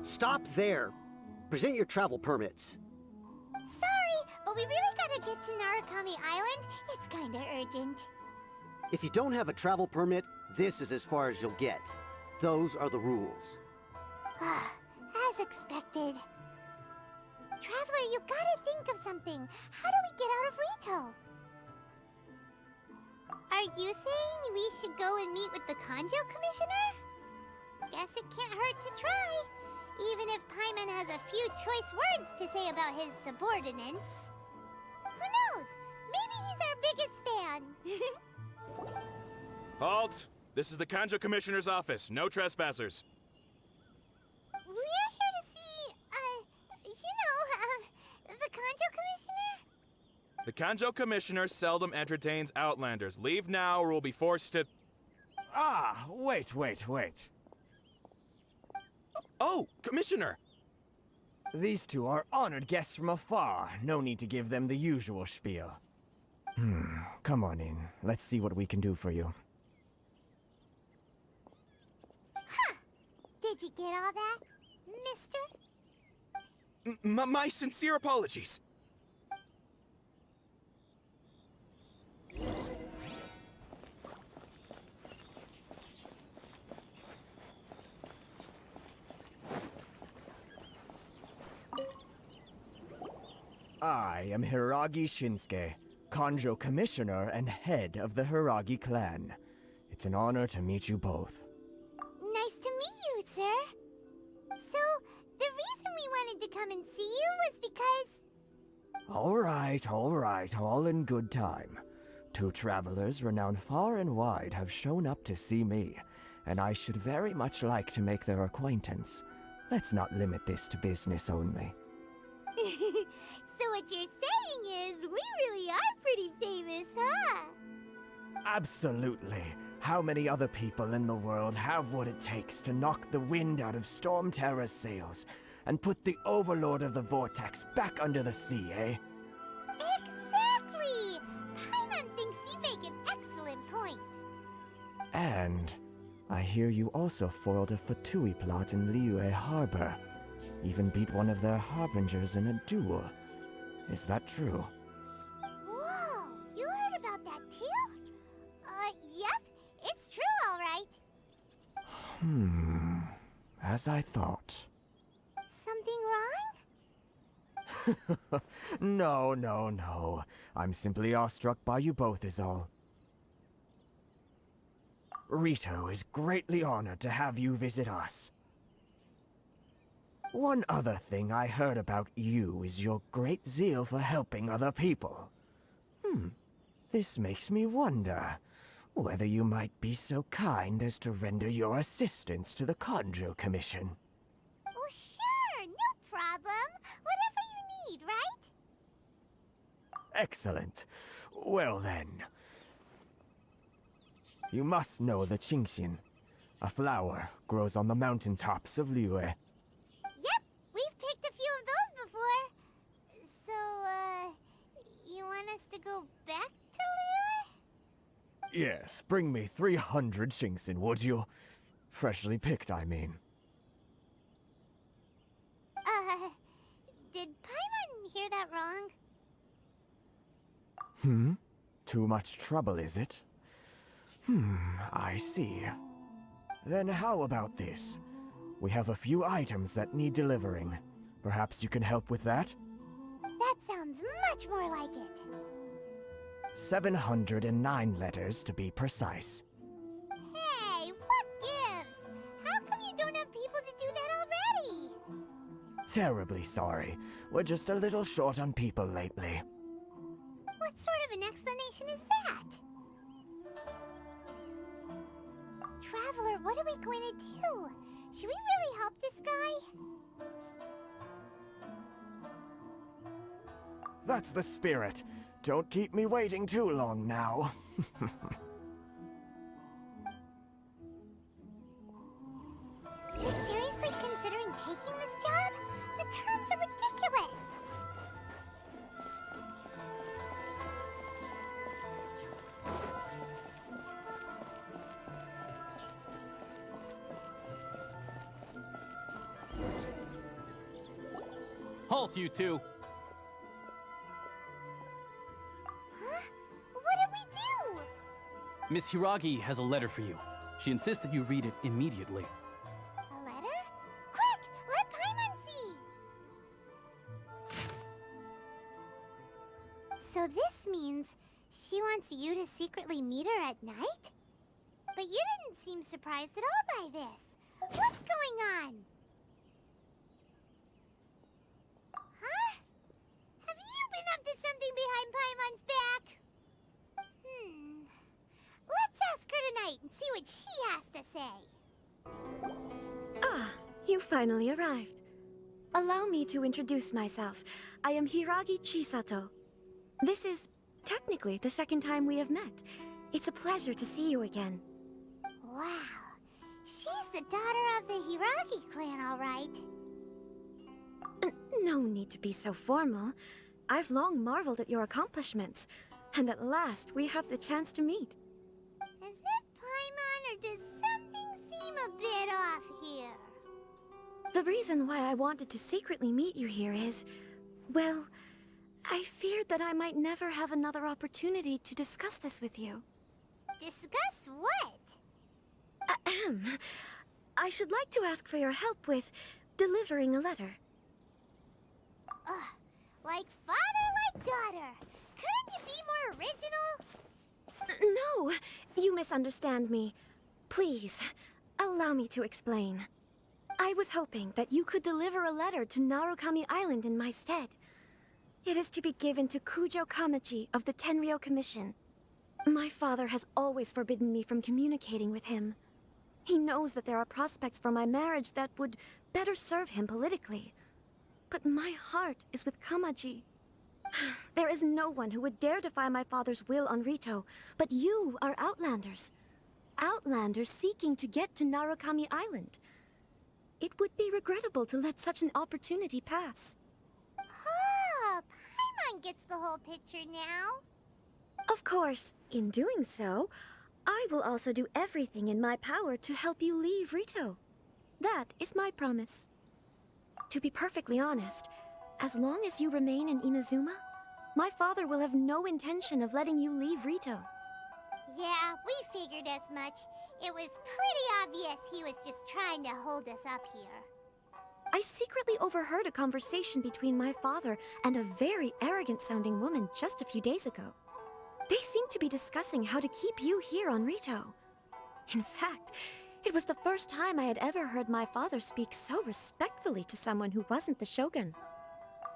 Stop there. Present your travel permits. Sorry, but we really gotta get to Narukami Island. It's kinda urgent. If you don't have a travel permit, this is as far as you'll get. Those are the rules. As expected. Traveler, you gotta think of something. How do we get out of Rito? Are you saying we should go and meet with the Kanjo Commissioner? Guess it can't hurt to try. Even if Paimon has a few choice words to say about his subordinates. Who knows? Maybe he's our biggest fan. Halt! This is the Kanjo Commissioner's office. No trespassers. We're here to see, the Kanjo Commissioner? The Kanjo Commissioner seldom entertains Outlanders. Leave now or we'll be forced to... Ah, wait. Oh, Commissioner! These two are honored guests from afar. No need to give them the usual spiel. Come on in. Let's see what we can do for you. Huh! Did you get all that, mister? My sincere apologies. I am Hiragi Shinsuke, Kanjo Commissioner and head of the Hiragi clan. It's an honor to meet you both. Nice to meet you, sir. So, the reason we wanted to come and see you was because... All right, all in good time. Two travelers renowned far and wide have shown up to see me, and I should very much like to make their acquaintance. Let's not limit this to business only. So what you're saying is, we really are pretty famous, huh? Absolutely. How many other people in the world have what it takes to knock the wind out of Storm Terror's sails and put the Overlord of the Vortex back under the sea, eh? Exactly! Paimon thinks you make an excellent point. And I hear you also foiled a Fatui plot in Liyue Harbor. Even beat one of their harbingers in a duel. Is that true? Whoa, you heard about that too? Yep, it's true, all right. As I thought. Something wrong? No. I'm simply awestruck by you both is all. Rito is greatly honored to have you visit us. One other thing I heard about you is your great zeal for helping other people. This makes me wonder whether you might be so kind as to render your assistance to the Kanjo Commission. Oh, sure, no problem. Whatever you need, right? Excellent. Well then. You must know the Qingxin. A flower grows on the mountaintops of Liyue. Yep, we've picked a few of those before. So, you want us to go back to Liyue? Yes, bring me 300 Qingxin, would you? Freshly picked, I mean. Did Paimon hear that wrong? Too much trouble, is it? I see. Then how about this? We have a few items that need delivering. Perhaps you can help with that? That sounds much more like it. 709 letters to be precise. Hey, what gives? How come you don't have people to do that already? Terribly sorry. We're just a little short on people lately. What sort of an explanation is that? Traveler, what are we going to do? Should we really help this guy? That's the spirit. Don't keep me waiting too long now. You're seriously considering taking this job? The terms are ridiculous. Halt, you two! Huh? What did we do? Miss Hiragi has a letter for you. She insists that you read it immediately. A letter? Quick! Let Paimon see! So this means she wants you to secretly meet her at night? But you didn't seem surprised at all by this. What's going on? Huh? Have you been up to something behind Paimon's back? Let's ask her tonight and see what she has to say. Ah, you finally arrived. Allow me to introduce myself. I am Hiragi Chisato. This is technically the second time we have met. It's a pleasure to see you again. Wow. She's the daughter of the Hiragi clan, all right. No need to be so formal. I've long marveled at your accomplishments, and at last we have the chance to meet. Is it Paimon, or does something seem a bit off here? The reason why I wanted to secretly meet you here is, well, I feared that I might never have another opportunity to discuss this with you. Discuss what? Ahem. I should like to ask for your help with delivering a letter. Like father, like daughter. Couldn't you be more original? No, you misunderstand me. Please, allow me to explain. I was hoping that you could deliver a letter to Narukami Island in my stead. It is to be given to Kujo Kamachi of the Tenryou Commission. My father has always forbidden me from communicating with him. He knows that there are prospects for my marriage that would better serve him politically. But my heart is with Kamaji. There is no one who would dare defy my father's will on Rito, but you are Outlanders. Outlanders seeking to get to Narukami Island. It would be regrettable to let such an opportunity pass. Oh, Paimon gets the whole picture now. Of course, in doing so, I will also do everything in my power to help you leave Rito. That is my promise. To be perfectly honest, as long as you remain in Inazuma, my father will have no intention of letting you leave Rito. Yeah, we figured as much. It was pretty obvious he was just trying to hold us up here. I secretly overheard a conversation between my father and a very arrogant-sounding woman just a few days ago. They seemed to be discussing how to keep you here on Rito. In fact, it was the first time I had ever heard my father speak so respectfully to someone who wasn't the Shogun.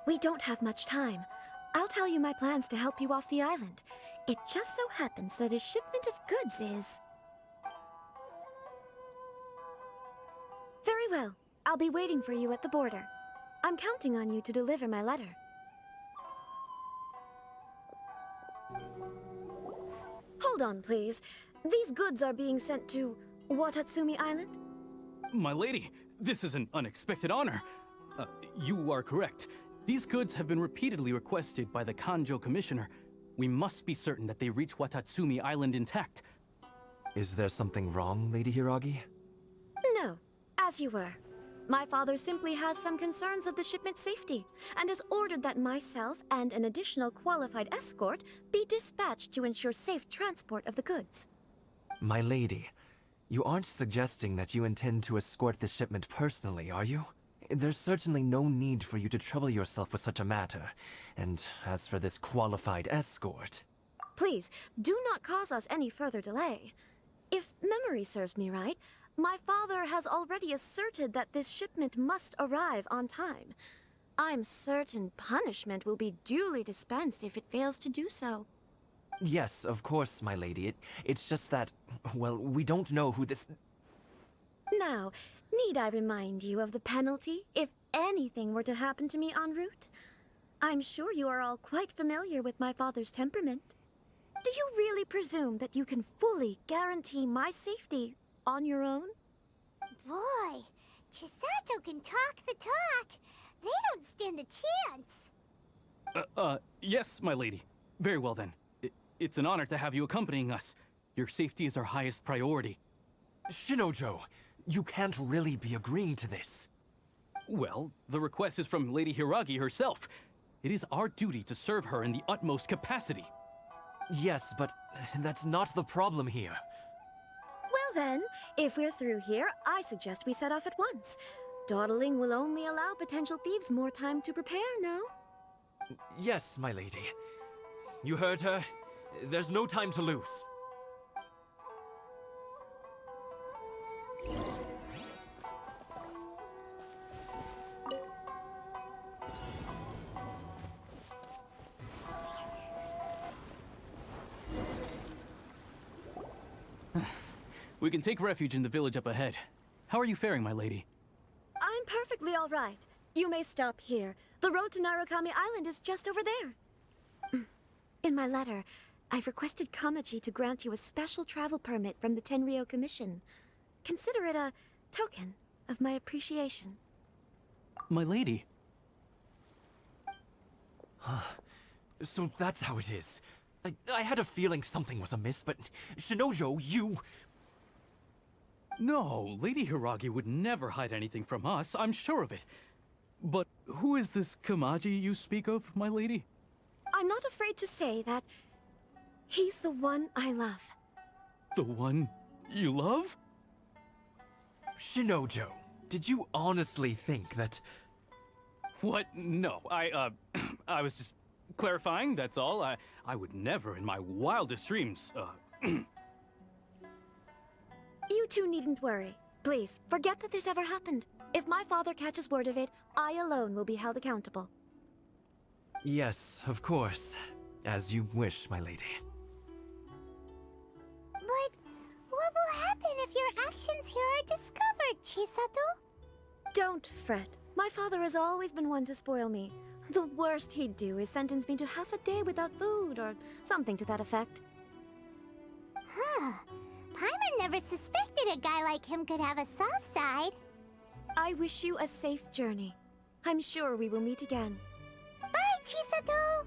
We don't have much time. I'll tell you my plans to help you off the island. It just so happens that a shipment of goods is... Very well. I'll be waiting for you at the border. I'm counting on you to deliver my letter. Hold on, please. These goods are being sent to Watatsumi Island? My lady, this is an unexpected honor. You are correct. These goods have been repeatedly requested by the Kanjo Commissioner. We must be certain that they reach Watatsumi Island intact. Is there something wrong, Lady Hiragi? No, as you were. My father simply has some concerns of the shipment's safety, and has ordered that myself and an additional qualified escort be dispatched to ensure safe transport of the goods. My lady, you aren't suggesting that you intend to escort this shipment personally, are you? There's certainly no need for you to trouble yourself with such a matter. And as for this qualified escort... Please, do not cause us any further delay. If memory serves me right, my father has already asserted that this shipment must arrive on time. I'm certain punishment will be duly dispensed if it fails to do so. Yes, of course, my lady. It's just that, well, we don't know who this... Now, need I remind you of the penalty if anything were to happen to me en route? I'm sure you are all quite familiar with my father's temperament. Do you really presume that you can fully guarantee my safety on your own? Boy, Chisato can talk the talk. They don't stand a chance. Yes, my lady. Very well then. It's an honor to have you accompanying us. Your safety is our highest priority. Shinojo, you can't really be agreeing to this. Well, the request is from Lady Hiragi herself. It is our duty to serve her in the utmost capacity. Yes, but that's not the problem here. Well then, if we're through here, I suggest we set off at once. Dawdling will only allow potential thieves more time to prepare, no? Yes, my lady. You heard her. There's no time to lose. We can take refuge in the village up ahead. How are you faring, my lady? I'm perfectly all right. You may stop here. The road to Narukami Island is just over there. In my letter, I've requested Kamaji to grant you a special travel permit from the Tenryou Commission. Consider it a token of my appreciation. My lady? So that's how it is. I had a feeling something was amiss, but Shinojo, you... No, Lady Hiragi would never hide anything from us, I'm sure of it. But who is this Kamaji you speak of, my lady? I'm not afraid to say that he's the one I love. The one you love? Shinojo, did you honestly think that... What? No, I was just clarifying, that's all. I would never in my wildest dreams, You two needn't worry. Please, forget that this ever happened. If my father catches word of it, I alone will be held accountable. Yes, of course. As you wish, my lady. But what will happen if your actions here are discovered, Chisato? Don't fret. My father has always been one to spoil me. The worst he'd do is sentence me to half a day without food, or something to that effect. Huh. Paimon never suspected a guy like him could have a soft side. I wish you a safe journey. I'm sure we will meet again. Bye, Chisato!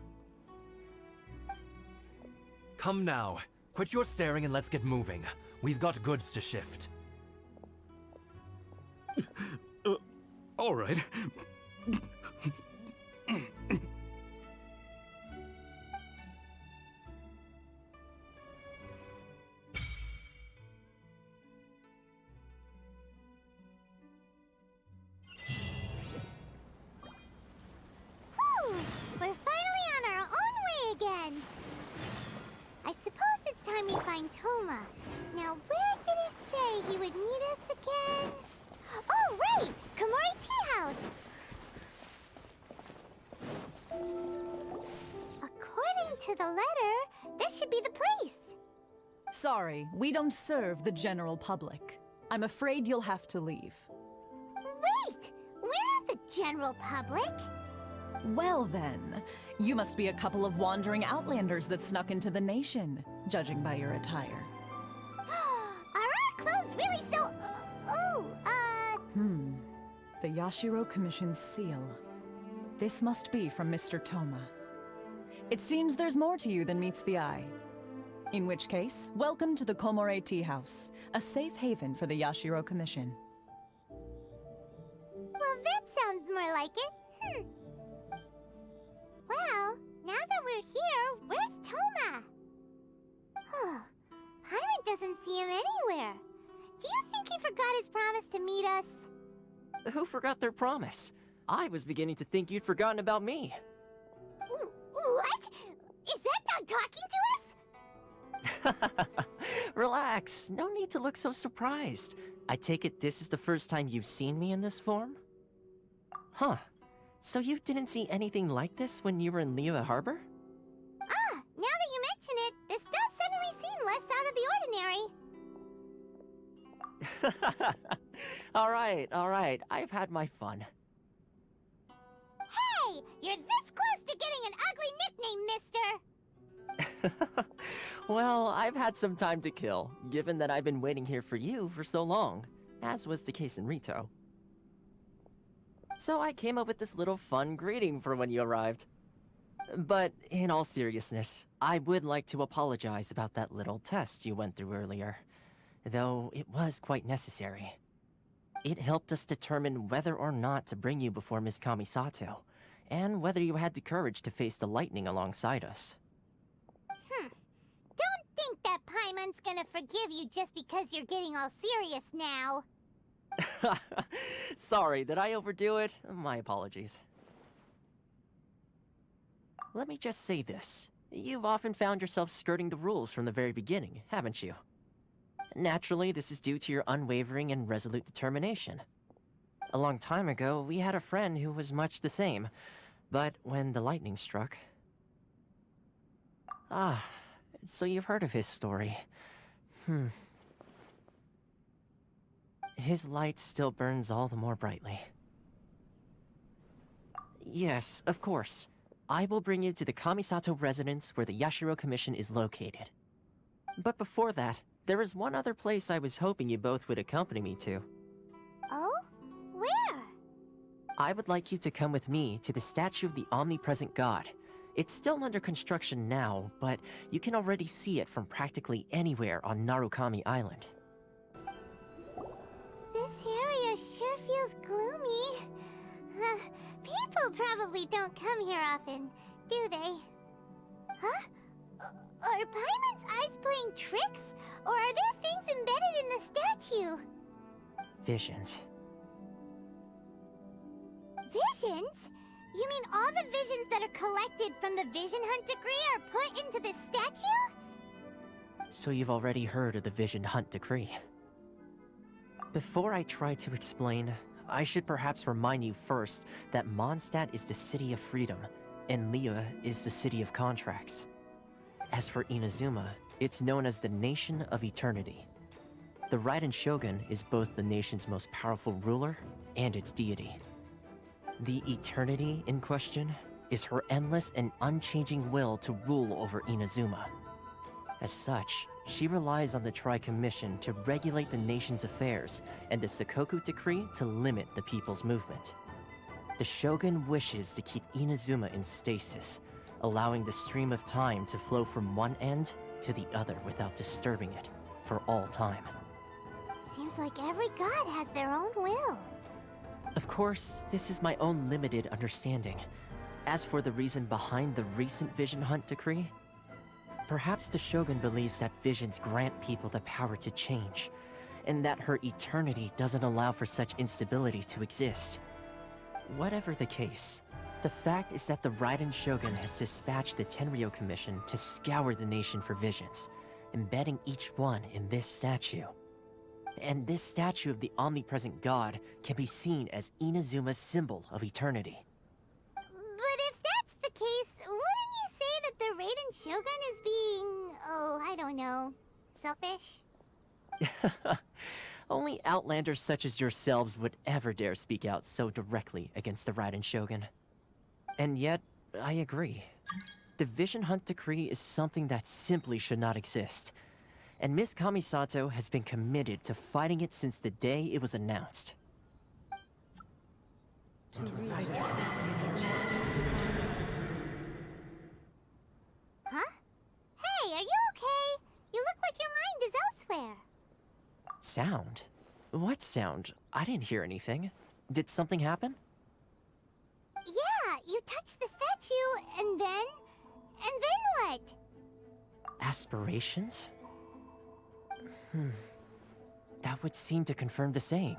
Come now. Quit your staring and let's get moving. We've got goods to shift. all right. We're finally on our own way again. I suppose it's time we find Toma. Now, where did he say he would meet us again? Oh, right! Komori Tea House! According to the letter, this should be the place. Sorry, we don't serve the general public. I'm afraid you'll have to leave. Wait! We're not the general public. Well then, you must be a couple of wandering outlanders that snuck into the nation, judging by your attire. Are our clothes really so... The Yashiro Commission's seal. This must be from Mr. Toma. It seems there's more to you than meets the eye. In which case, welcome to the Komore Tea House, a safe haven for the Yashiro Commission. Well, that sounds more like it. Well, now that we're here, where's Toma? Paimon doesn't see him anywhere. Do you think he forgot his promise to meet us? Who forgot their promise? I was beginning to think you'd forgotten about me. What? Is that dog talking to us? Relax, no need to look so surprised. I take it this is the first time you've seen me in this form? Huh. So you didn't see anything like this when you were in Liyue Harbor? Ah, now that you mention it, this does suddenly seem less out of the ordinary. Alright, I've had my fun. Hey, you're this close to getting an ugly nickname, mister! Well, I've had some time to kill, given that I've been waiting here for you for so long, as was the case in Rito. So I came up with this little fun greeting for when you arrived. But in all seriousness, I would like to apologize about that little test you went through earlier, though it was quite necessary. It helped us determine whether or not to bring you before Miss Kamisato, and whether you had the courage to face the lightning alongside us. Don't think that Paimon's gonna forgive you just because you're getting all serious now. Sorry, did I overdo it? My apologies. Let me just say this. You've often found yourself skirting the rules from the very beginning, haven't you? Naturally, this is due to your unwavering and resolute determination. A long time ago, we had a friend who was much the same, but when the lightning struck... Ah, so you've heard of his story. His light still burns all the more brightly. Yes, of course. I will bring you to the Kamisato residence where the Yashiro Commission is located. But before that, there is one other place I was hoping you both would accompany me to. Oh? Where? I would like you to come with me to the statue of the omnipresent god. It's still under construction now, but you can already see it from practically anywhere on Narukami Island. This area sure feels gloomy. People probably don't come here often, do they? Huh? Are Paimon's eyes playing tricks? Or are there things embedded in the statue? Visions. Visions? You mean all the visions that are collected from the Vision Hunt Decree are put into this statue? So you've already heard of the Vision Hunt Decree. Before I try to explain, I should perhaps remind you first that Mondstadt is the city of freedom, and Liyue is the city of contracts. As for Inazuma, it's known as the Nation of Eternity. The Raiden Shogun is both the nation's most powerful ruler and its deity. The Eternity in question is her endless and unchanging will to rule over Inazuma. As such, she relies on the Tri-Commission to regulate the nation's affairs and the Sakoku Decree to limit the people's movement. The Shogun wishes to keep Inazuma in stasis, allowing the stream of time to flow from one end to the other without disturbing it for all time. Seems like every god has their own will. Of course, this is my own limited understanding. As for the reason behind the recent Vision Hunt Decree, perhaps the Shogun believes that visions grant people the power to change, and that her eternity doesn't allow for such instability to exist. Whatever the case, the fact is that the Raiden Shogun has dispatched the Tenryou Commission to scour the nation for visions, embedding each one in this statue. And this statue of the omnipresent god can be seen as Inazuma's symbol of eternity. But if that's the case, wouldn't you say that the Raiden Shogun is being, I don't know, selfish? Only outlanders such as yourselves would ever dare speak out so directly against the Raiden Shogun. And yet, I agree. The Vision Hunt Decree is something that simply should not exist. And Miss Kamisato has been committed to fighting it since the day it was announced. Huh? Hey, are you okay? You look like your mind is elsewhere. Sound? What sound? I didn't hear anything. Did something happen? Yeah, you touched the statue, and then what? Aspirations? That would seem to confirm the saying.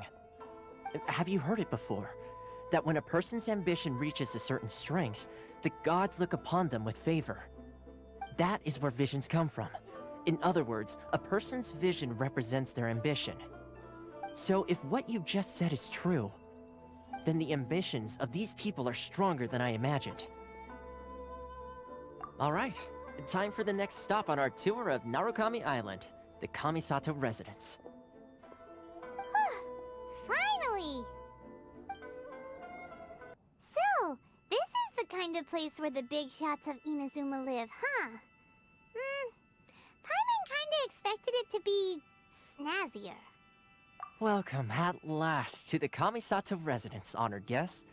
Have you heard it before? That when a person's ambition reaches a certain strength, the gods look upon them with favor. That is where visions come from. In other words, a person's vision represents their ambition. So if what you just said is true, then the ambitions of these people are stronger than I imagined. Alright, time for the next stop on our tour of Narukami Island, the Kamisato residence. Finally! So, this is the kind of place where the big shots of Inazuma live, huh? Paimon kinda expected it to be snazzier. Welcome at last to the Kamisato residence, honored guest.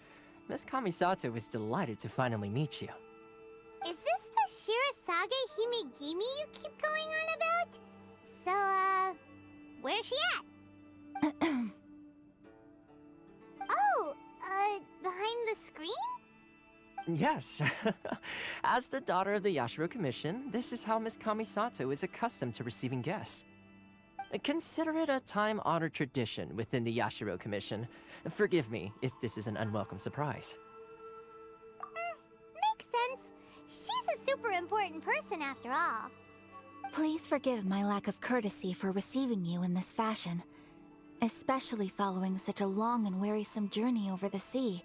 Miss Kamisato is delighted to finally meet you. Is this the Shirazage Himegimi you keep going on about? So, where's she at? Yes. As the daughter of the Yashiro Commission, this is how Miss Kamisato is accustomed to receiving guests. Consider it a time-honored tradition within the Yashiro Commission. Forgive me if this is an unwelcome surprise. Makes sense. She's a super important person after all. Please forgive my lack of courtesy for receiving you in this fashion, especially following such a long and wearisome journey over the sea.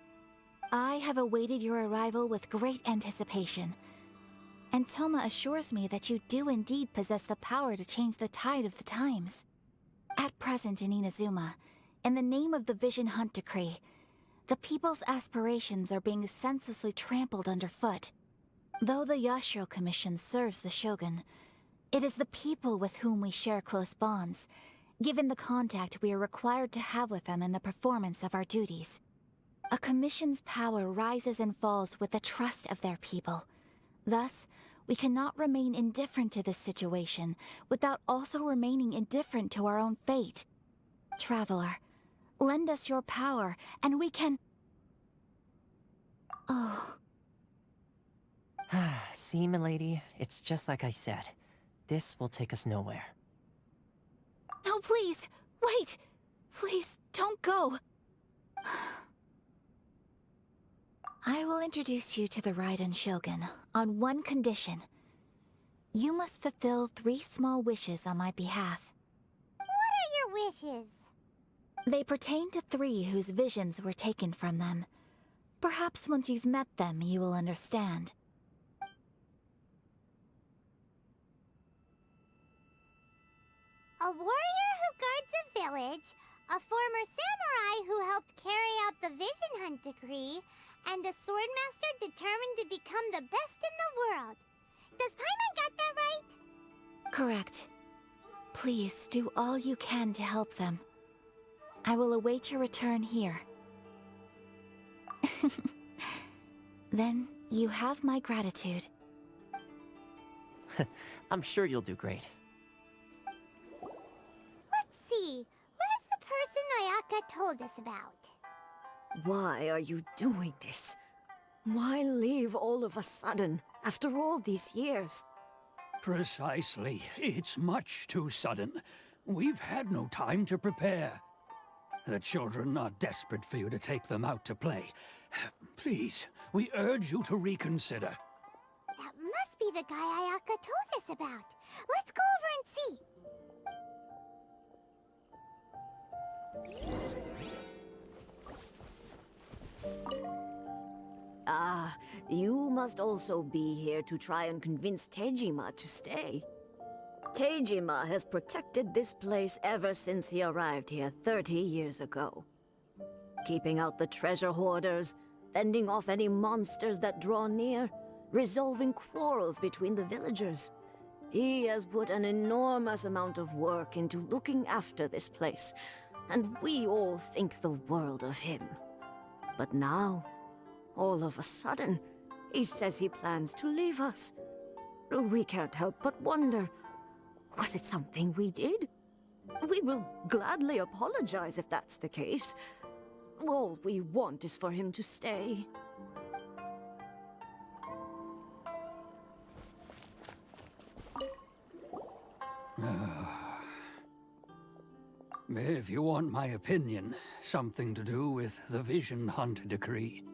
I have awaited your arrival with great anticipation, and Toma assures me that you do indeed possess the power to change the tide of the times. At present in Inazuma, in the name of the Vision Hunt Decree, the people's aspirations are being senselessly trampled underfoot. Though the Yashiro Commission serves the Shogun, it is the people with whom we share close bonds, given the contact we are required to have with them in the performance of our duties. A commission's power rises and falls with the trust of their people. Thus, we cannot remain indifferent to this situation without also remaining indifferent to our own fate. Traveler, lend us your power, and we can... Oh. See, milady, it's just like I said. This will take us nowhere. No, please, wait! Please, don't go! I will introduce you to the Raiden Shogun on one condition. You must fulfill 3 small wishes on my behalf. What are your wishes? They pertain to 3 whose visions were taken from them. Perhaps once you've met them, you will understand. A warrior who guards a village, a former samurai who helped carry out the Vision Hunt Decree, and a swordmaster determined to become the best in the world. Does Paimon got that right? Correct. Please do all you can to help them. I will await your return here. Then you have my gratitude. I'm sure you'll do great. Let's see. Where's the person Ayaka told us about? Why are you doing this? Why leave all of a sudden, after all these years? Precisely. It's much too sudden. We've had no time to prepare. The children are desperate for you to take them out to play. Please, we urge you to reconsider. That must be the guy Ayaka told us about. Let's go over and see. Ah, you must also be here to try and convince Tejima to stay. Tejima has protected this place ever since he arrived here 30 years ago. Keeping out the treasure hoarders, fending off any monsters that draw near, resolving quarrels between the villagers. He has put an enormous amount of work into looking after this place, and we all think the world of him. But now, all of a sudden, he says he plans to leave us. We can't help but wonder, was it something we did? We will gladly apologize if that's the case. All we want is for him to stay. If you want my opinion, something to do with the Vision Hunt Decree.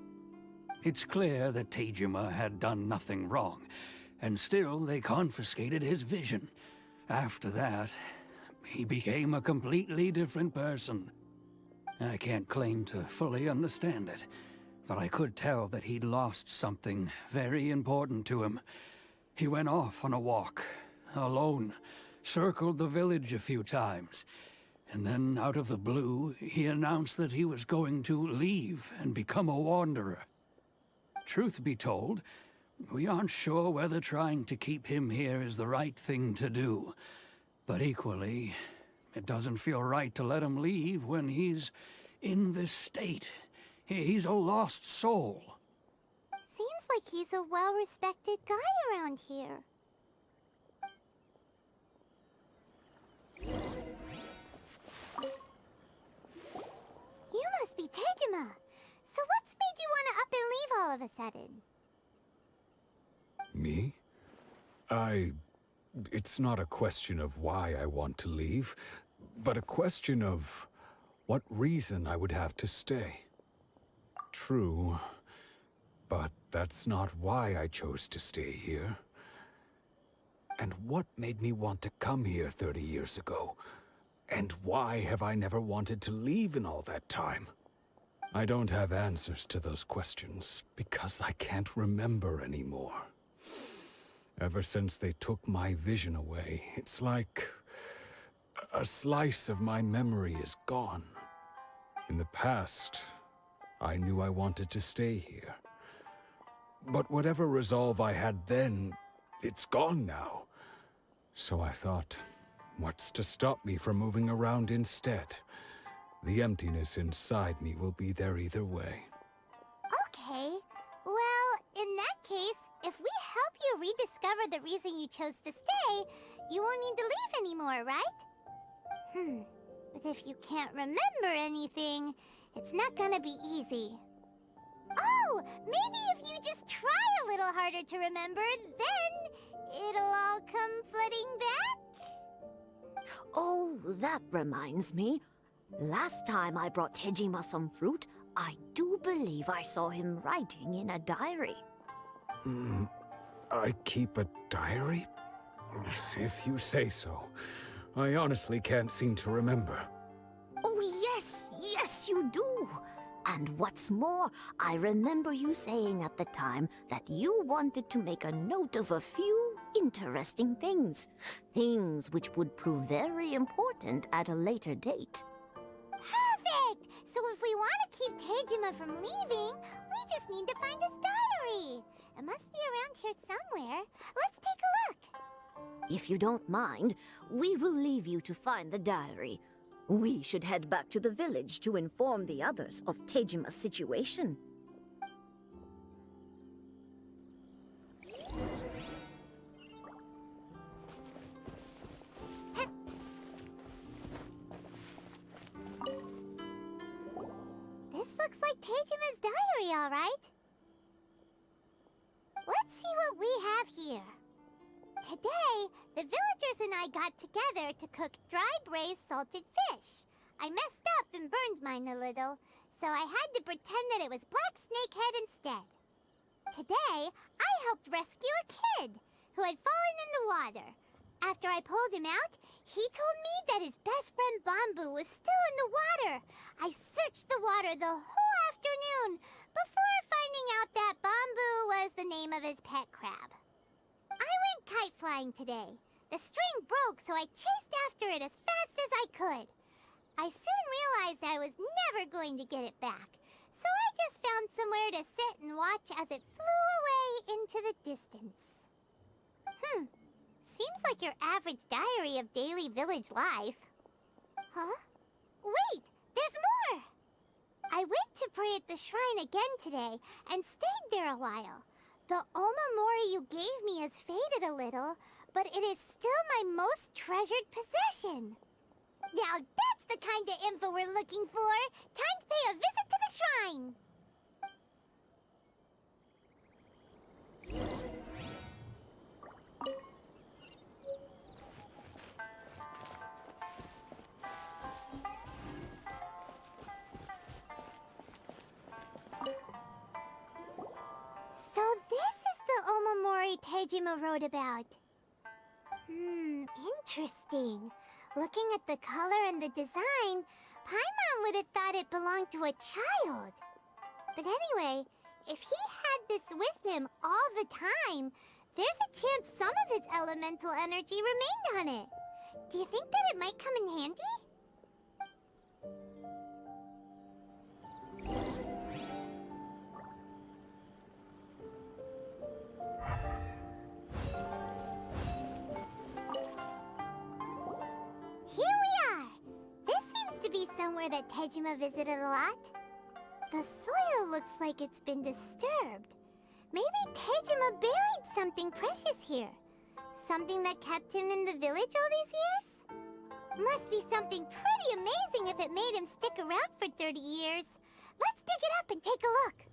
It's clear that Tejima had done nothing wrong, and still they confiscated his vision. After that, he became a completely different person. I can't claim to fully understand it, but I could tell that he'd lost something very important to him. He went off on a walk, alone, circled the village a few times, and then out of the blue, he announced that he was going to leave and become a wanderer. Truth be told, we aren't sure whether trying to keep him here is the right thing to do. But equally, it doesn't feel right to let him leave when he's in this state. He's a lost soul. Seems like he's a well-respected guy around here. You must be Tejima. So what's made you want to up and leave all of a sudden? Me? It's not a question of why I want to leave, but a question of what reason I would have to stay. True, but that's not why I chose to stay here. And what made me want to come here 30 years ago? And why have I never wanted to leave in all that time? I don't have answers to those questions because I can't remember anymore. Ever since they took my vision away, it's like a slice of my memory is gone. In the past, I knew I wanted to stay here. But whatever resolve I had then, it's gone now. So I thought, what's to stop me from moving around instead? The emptiness inside me will be there either way. Okay. Well, in that case, if we help you rediscover the reason you chose to stay, you won't need to leave anymore, right? But if you can't remember anything, it's not gonna be easy. Oh, maybe if you just try a little harder to remember, then it'll all come flooding back? Oh, that reminds me. Last time I brought Tejima some fruit, I do believe I saw him writing in a diary. I keep a diary? If you say so. I honestly can't seem to remember. Oh, yes, you do. And what's more, I remember you saying at the time that you wanted to make a note of a few interesting things. Things which would prove very important at a later date. Perfect! So if we want to keep Tejima from leaving, we just need to find his diary. It must be around here somewhere. Let's take a look. If you don't mind, we will leave you to find the diary. We should head back to the village to inform the others of Tejima's situation. This looks like Tejima's diary, all right. Let's see what we have here. Today, the villagers and I got together to cook dry braised salted fish. I messed up and burned mine a little, so I had to pretend that it was black snakehead instead. Today, I helped rescue a kid who had fallen in the water. After I pulled him out, he told me that his best friend Bamboo was still in the water. I searched the water the whole afternoon before finding out that Bamboo was the name of his pet crab. I went kite flying today. The string broke, so I chased after it as fast as I could. I soon realized I was never going to get it back, so I just found somewhere to sit and watch as it flew away into the distance. Seems like your average diary of daily village life. Huh? Wait, there's more! I went to pray at the shrine again today and stayed there a while. The omamori you gave me has faded a little, but it is still my most treasured possession. Now that's the kind of info we're looking for. Time to pay a visit to the shrine. So this is the omamori Tejima wrote about. Interesting. Looking at the color and the design, Paimon would have thought it belonged to a child. But anyway, if he had this with him all the time, there's a chance some of his elemental energy remained on it. Do you think that it might come in handy? Here we are! This seems to be somewhere that Tejima visited a lot. The soil looks like it's been disturbed. Maybe Tejima buried something precious here. Something that kept him in the village all these years? Must be something pretty amazing if it made him stick around for 30 years. Let's dig it up and take a look.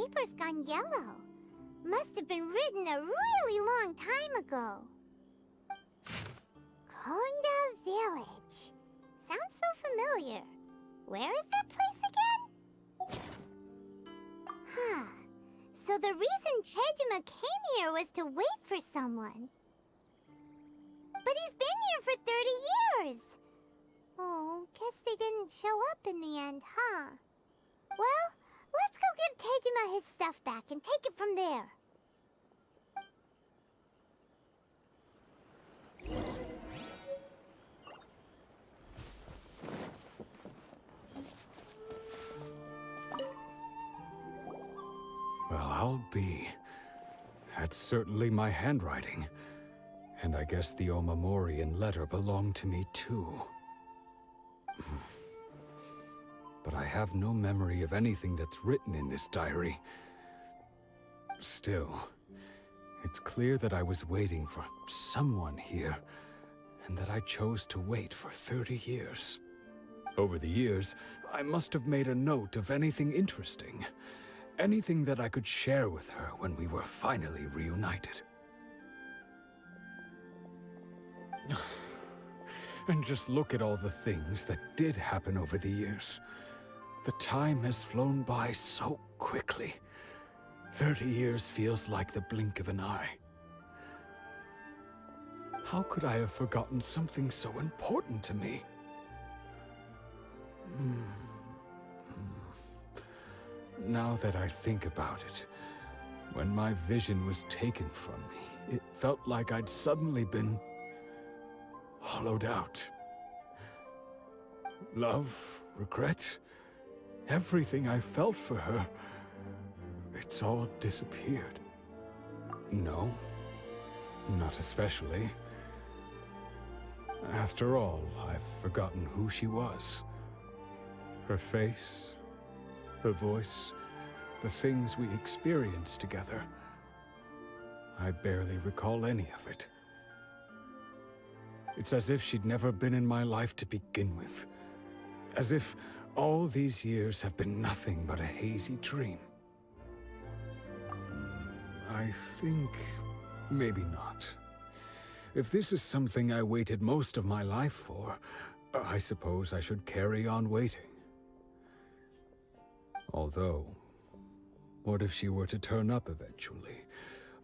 paper's gone yellow. Must have been written a really long time ago. Konda Village. Sounds so familiar. Where is that place again? Huh. So the reason Tejima came here was to wait for someone. But he's been here for 30 years. Oh, guess they didn't show up in the end, huh? Well, let's go give Tejima his stuff back and take it from there. Well, I'll be. That's certainly my handwriting. And I guess the Omamorian letter belonged to me too. But I have no memory of anything that's written in this diary. Still, it's clear that I was waiting for someone here, and that I chose to wait for 30 years. Over the years, I must have made a note of anything interesting. Anything that I could share with her when we were finally reunited. And just look at all the things that did happen over the years. The time has flown by so quickly. 30 years feels like the blink of an eye. How could I have forgotten something so important to me? Now that I think about it, when my vision was taken from me, it felt like I'd suddenly been hollowed out. Love, regret, everything I felt for her, it's all disappeared. No, not especially. After all, I've forgotten who she was. Her face, her voice, the things we experienced together. I barely recall any of it. It's as if she'd never been in my life to begin with. As if all these years have been nothing but a hazy dream. I think maybe not. If this is something I waited most of my life for, I suppose I should carry on waiting. Although, what if she were to turn up eventually,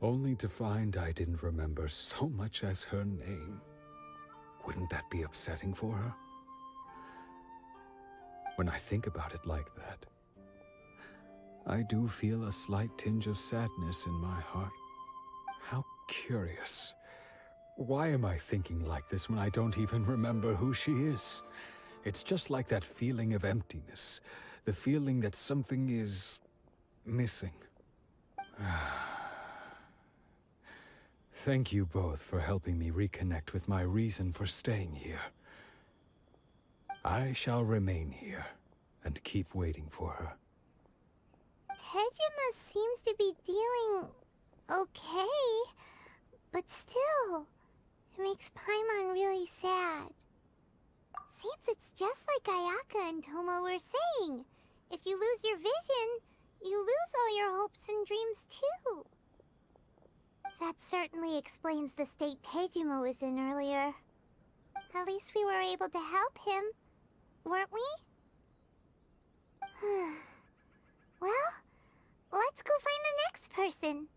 only to find I didn't remember so much as her name? Wouldn't that be upsetting for her? When I think about it like that, I do feel a slight tinge of sadness in my heart. How curious. Why am I thinking like this when I don't even remember who she is? It's just like that feeling of emptiness, the feeling that something is missing. Thank you both for helping me reconnect with my reason for staying here. I shall remain here and keep waiting for her. Tejima seems to be dealing okay, but still, it makes Paimon really sad. Seems it's just like Ayaka and Toma were saying. If you lose your vision, you lose all your hopes and dreams too. That certainly explains the state Tejima was in earlier. At least we were able to help him, weren't we? Well, let's go find the next person.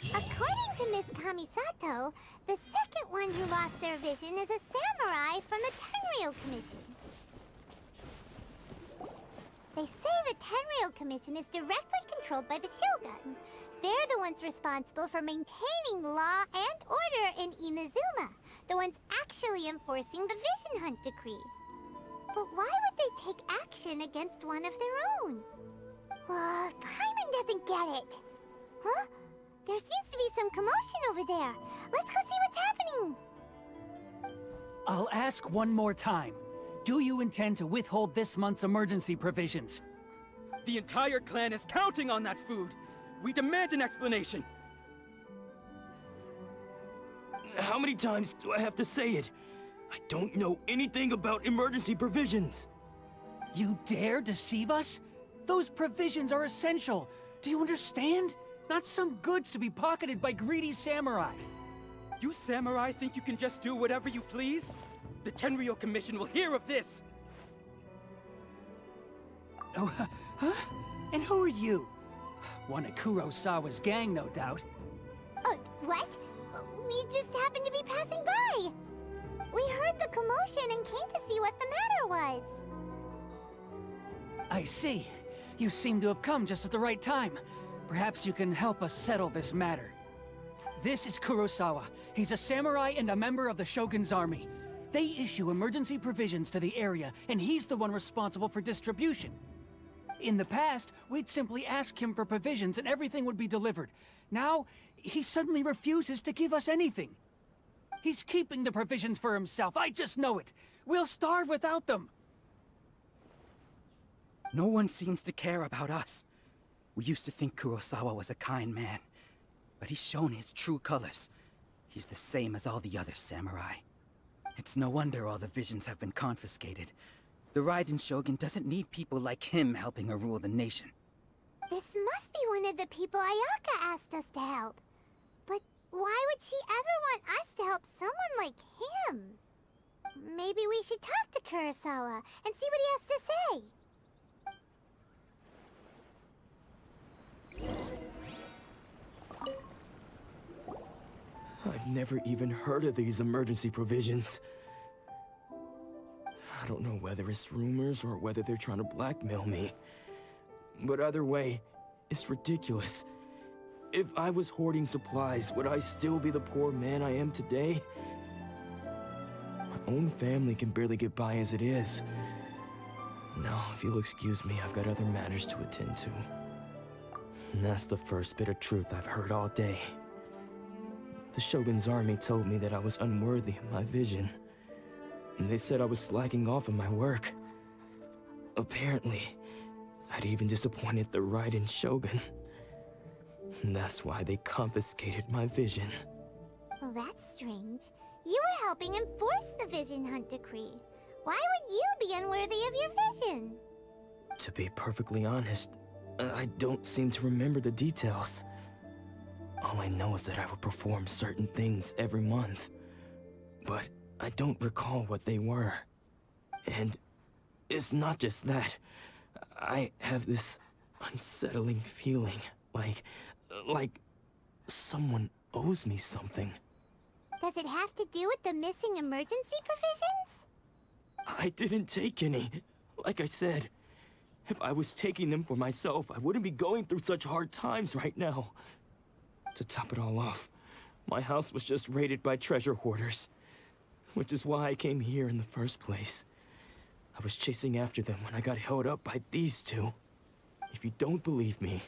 According to Miss Kamisato, the second one who lost their vision is a samurai from the Tenryou Commission. They say the Tenryou Commission is directly controlled by the Shogun. They're the ones responsible for maintaining law and order in Inazuma, the ones actually enforcing the Vision Hunt Decree. But why would they take action against one of their own? Paimon doesn't get it. Huh? There seems to be some commotion over there. Let's go see what's happening. I'll ask one more time. Do you intend to withhold this month's emergency provisions? The entire clan is counting on that food. We demand an explanation. How many times do I have to say it? I don't know anything about emergency provisions. You dare deceive us? Those provisions are essential. Do you understand? Not some goods to be pocketed by greedy samurai. You samurai think you can just do whatever you please? The Tenryou Commission will hear of this! Oh, huh? And who are you? One of Kurosawa's gang, no doubt. What? We just happened to be passing by! We heard the commotion and came to see what the matter was. I see. You seem to have come just at the right time. Perhaps you can help us settle this matter. This is Kurosawa. He's a samurai and a member of the Shogun's army. They issue emergency provisions to the area, and he's the one responsible for distribution. In the past, we'd simply ask him for provisions and everything would be delivered. Now, he suddenly refuses to give us anything. He's keeping the provisions for himself, I just know it. We'll starve without them. No one seems to care about us. We used to think Kurosawa was a kind man, but he's shown his true colors. He's the same as all the other samurai. It's no wonder all the visions have been confiscated. The Raiden Shogun doesn't need people like him helping her rule the nation. This must be one of the people Ayaka asked us to help. But why would she ever want us to help someone like him? Maybe we should talk to Kurosawa and see what he has to say. I've never even heard of these emergency provisions. I don't know whether it's rumors or whether they're trying to blackmail me. But either way, it's ridiculous. If I was hoarding supplies, would I still be the poor man I am today? My own family can barely get by as it is. Now, if you'll excuse me, I've got other matters to attend to. And that's the first bit of truth I've heard all day. The Shogun's army told me that I was unworthy of my vision. And they said I was slacking off in my work. Apparently, I'd even disappointed the Raiden Shogun. And that's why they confiscated my vision. Well, that's strange. You were helping enforce the Vision Hunt Decree. Why would you be unworthy of your vision? To be perfectly honest, I don't seem to remember the details. All I know is that I would perform certain things every month. But I don't recall what they were. And it's not just that. I have this unsettling feeling, like someone owes me something. Does it have to do with the missing emergency provisions? I didn't take any. Like I said, if I was taking them for myself, I wouldn't be going through such hard times right now. To top it all off, my house was just raided by treasure hoarders. Which is why I came here in the first place. I was chasing after them when I got held up by these two. If you don't believe me,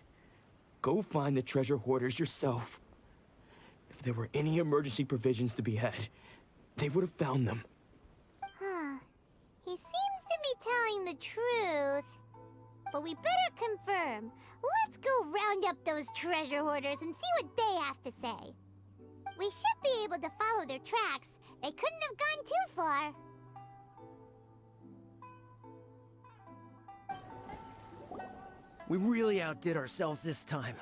go find the treasure hoarders yourself. If there were any emergency provisions to be had, they would have found them. Huh. He seems to be telling the truth. But we better confirm. Let's go round up those treasure hoarders and see what they have to say. We should be able to follow their tracks. They couldn't have gone too far. We really outdid ourselves this time.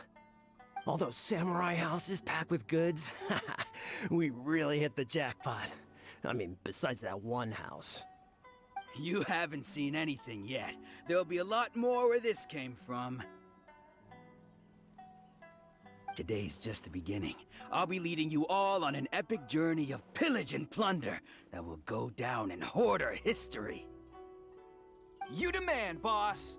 All those samurai houses packed with goods. We really hit the jackpot. I mean, besides that one house. You haven't seen anything yet. There'll be a lot more where this came from. Today's just the beginning. I'll be leading you all on an epic journey of pillage and plunder that will go down in hoarder history. You demand, boss!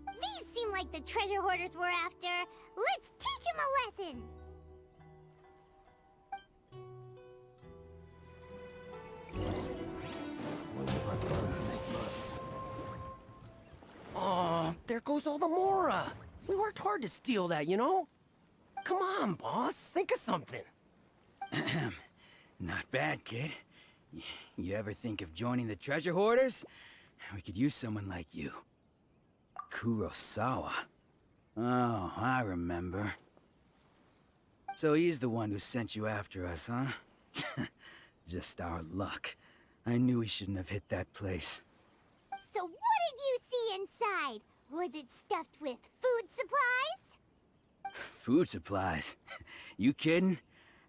These seem like the treasure hoarders we're after. Let's teach them a lesson! Oh, there goes all the Mora. We worked hard to steal that, you know? Come on, boss. Think of something. Not bad, kid. You ever think of joining the treasure hoarders? We could use someone like you. Kurosawa. Oh, I remember. So he's the one who sent you after us, huh? Just our luck. I knew he shouldn't have hit that place. So what did you see inside? Was it stuffed with food supplies? Food supplies? You kidding?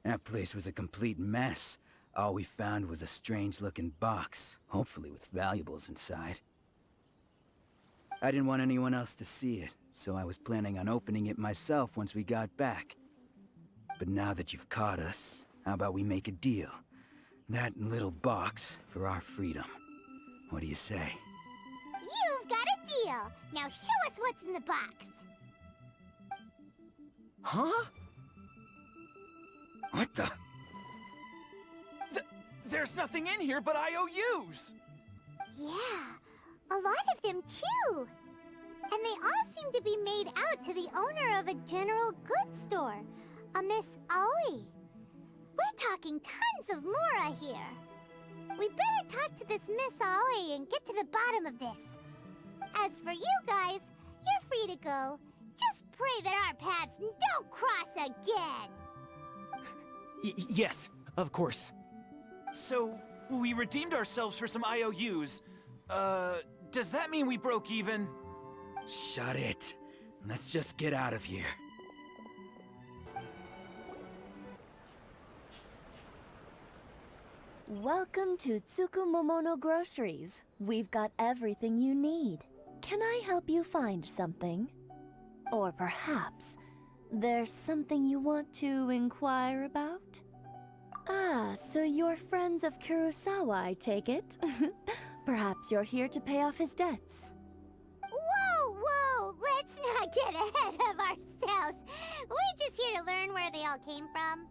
That place was a complete mess. All we found was a strange-looking box, hopefully with valuables inside. I didn't want anyone else to see it, so I was planning on opening it myself once we got back. But now that you've caught us, how about we make a deal? That little box for our freedom. What do you say? You've got a deal! Now show us what's in the box! Huh? What the? There's nothing in here but IOUs! Yeah, a lot of them too! And they all seem to be made out to the owner of a general goods store, a Miss Aoi. We're talking tons of mora here. We better talk to this Miss Aoi and get to the bottom of this. As for you guys, you're free to go. Just pray that our paths don't cross again. Yes, of course. So, we redeemed ourselves for some IOUs. Does that mean we broke even? Shut it. Let's just get out of here. Welcome to Tsukumomono Groceries. We've got everything you need. Can I help you find something? Or perhaps there's something you want to inquire about? Ah, so you're friends of Kurosawa, I take it? Perhaps you're here to pay off his debts. Whoa, whoa! Let's not get ahead of ourselves. We're just here to learn where they all came from.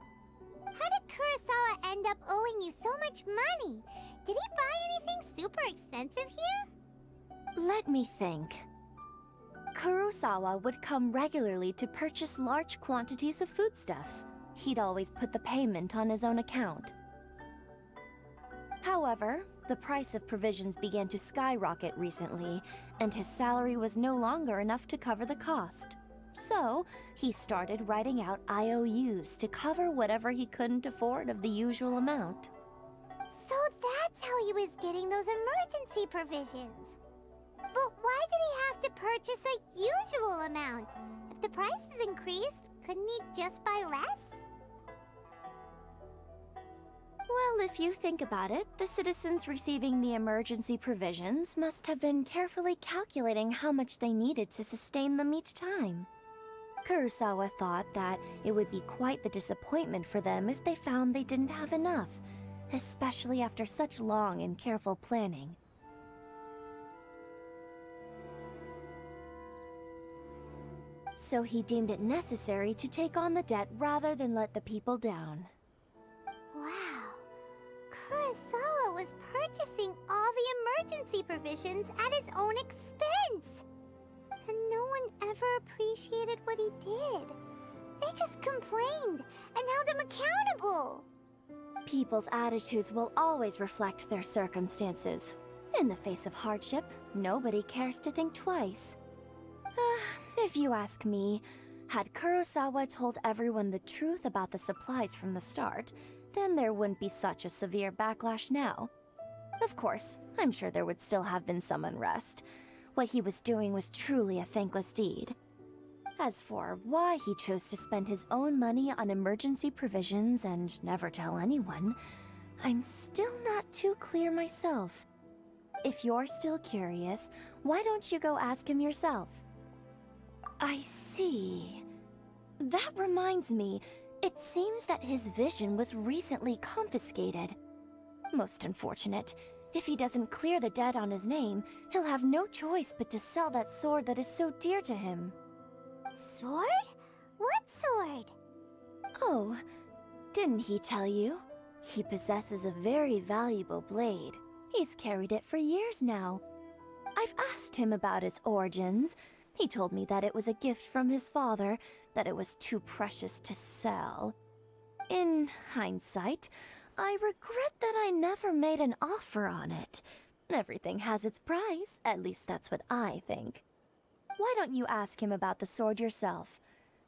How did Kurosawa end up owing you so much money? Did he buy anything super expensive here? Let me think. Kurosawa would come regularly to purchase large quantities of foodstuffs. He'd always put the payment on his own account. However, the price of provisions began to skyrocket recently, and his salary was no longer enough to cover the cost. So, he started writing out IOUs to cover whatever he couldn't afford of the usual amount. So that's how he was getting those emergency provisions. But why did he have to purchase a usual amount? If the prices increased, couldn't he just buy less? Well, if you think about it, the citizens receiving the emergency provisions must have been carefully calculating how much they needed to sustain them each time. Kurosawa thought that it would be quite the disappointment for them if they found they didn't have enough, especially after such long and careful planning. So he deemed it necessary to take on the debt rather than let the people down. Wow. Kurosawa was purchasing all the emergency provisions at his own expense. And no one ever appreciated what he did. They just complained and held him accountable. People's attitudes will always reflect their circumstances. In the face of hardship, nobody cares to think twice. If you ask me, had Kurosawa told everyone the truth about the supplies from the start, then there wouldn't be such a severe backlash now. Of course, I'm sure there would still have been some unrest. What he was doing was truly a thankless deed. As for why he chose to spend his own money on emergency provisions and never tell anyone, I'm still not too clear myself. If you're still curious, why don't you go ask him yourself? I see. That reminds me, it seems that his vision was recently confiscated. Most unfortunate. If he doesn't clear the debt on his name, he'll have no choice but to sell that sword that is so dear to him. Sword? What sword? Oh, didn't he tell you? He possesses a very valuable blade. He's carried it for years now. I've asked him about its origins. He told me that it was a gift from his father, that it was too precious to sell. In hindsight, I regret that I never made an offer on it. Everything has its price, at least that's what I think. Why don't you ask him about the sword yourself?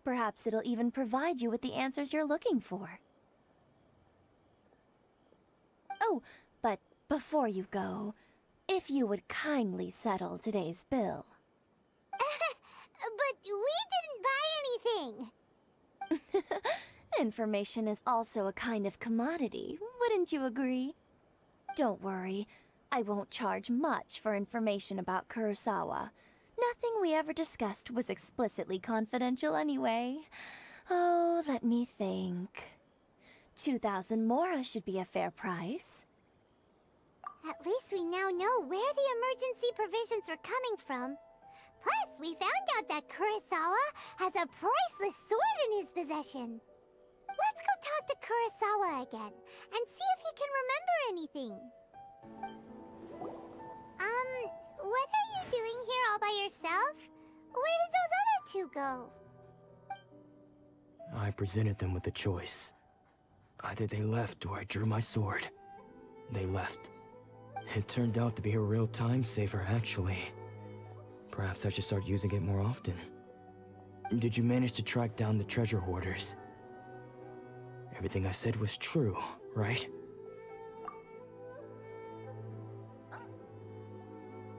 Perhaps it'll even provide you with the answers you're looking for. Oh, but before you go, if you would kindly settle today's bill. But we didn't buy anything! Information is also a kind of commodity, wouldn't you agree? Don't worry, I won't charge much for information about Kurosawa. Nothing we ever discussed was explicitly confidential anyway. Oh, let me think. 2,000 mora should be a fair price. At least we now know where the emergency provisions are coming from. Plus, we found out that Kurosawa has a priceless sword in his possession. Let's go talk to Kurosawa again, and see if he can remember anything. What are you doing here all by yourself? Where did those other two go? I presented them with a choice. Either they left or I drew my sword. They left. It turned out to be a real time saver, actually. Perhaps I should start using it more often. Did you manage to track down the treasure hoarders? Everything I said was true, right?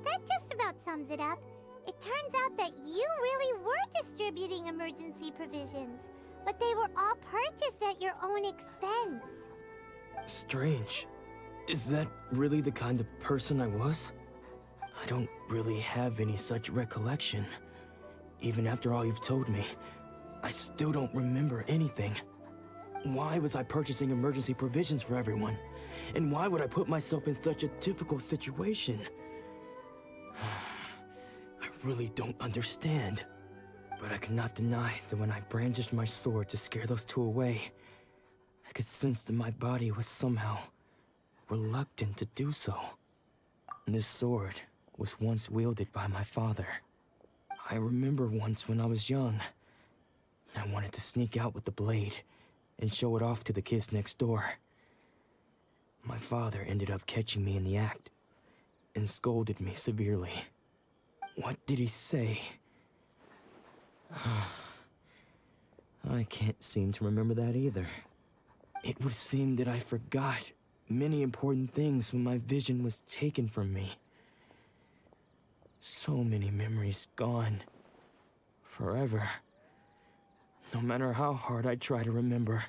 That just about sums it up. It turns out that you really were distributing emergency provisions, but they were all purchased at your own expense. Strange. Is that really the kind of person I was? I don't really have any such recollection. Even after all you've told me, I still don't remember anything. Why was I purchasing emergency provisions for everyone? And why would I put myself in such a difficult situation? I really don't understand. But I cannot deny that when I brandished my sword to scare those two away, I could sense that my body was somehow reluctant to do so. This sword was once wielded by my father. I remember once when I was young, I wanted to sneak out with the blade and show it off to the kids next door. My father ended up catching me in the act and scolded me severely. What did he say? I can't seem to remember that either. It would seem that I forgot many important things when my vision was taken from me. So many memories gone. Forever. No matter how hard I try to remember.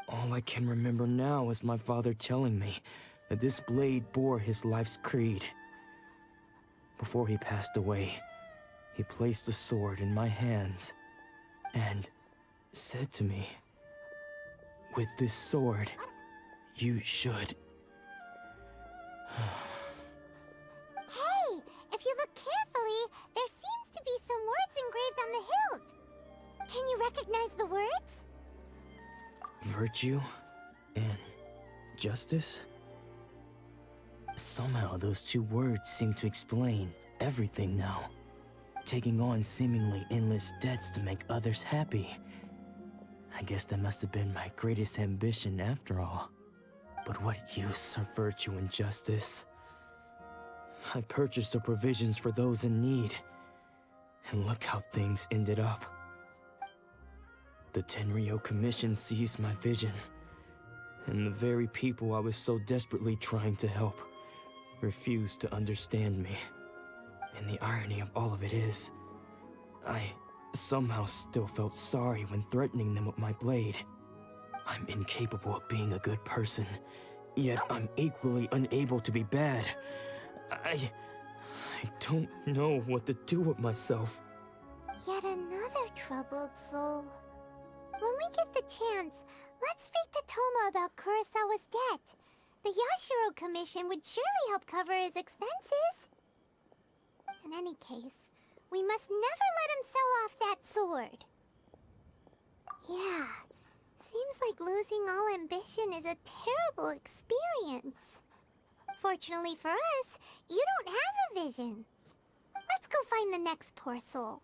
All I can remember now is my father telling me that this blade bore his life's creed. Before he passed away, he placed the sword in my hands and said to me, "With this sword, you should..." Hey, if you look carefully, there seems to be some words engraved on the hilt. Can you recognize the words? Virtue and justice? Somehow those two words seem to explain everything now. Taking on seemingly endless debts to make others happy. I guess that must have been my greatest ambition after all. But what use are virtue and justice? I purchased the provisions for those in need. And look how things ended up. The Tenryo Commission seized my vision. And the very people I was so desperately trying to help refused to understand me. And the irony of all of it is, I somehow still felt sorry when threatening them with my blade. I'm incapable of being a good person, yet I'm equally unable to be bad. I don't know what to do with myself. Yet another troubled soul. When we get the chance, let's speak to Toma about Kurosawa's debt. The Yashiro Commission would surely help cover his expenses. In any case, we must never let him sell off that sword. Yeah, seems like losing all ambition is a terrible experience. Fortunately for us, you don't have a vision. Let's go find the next poor soul.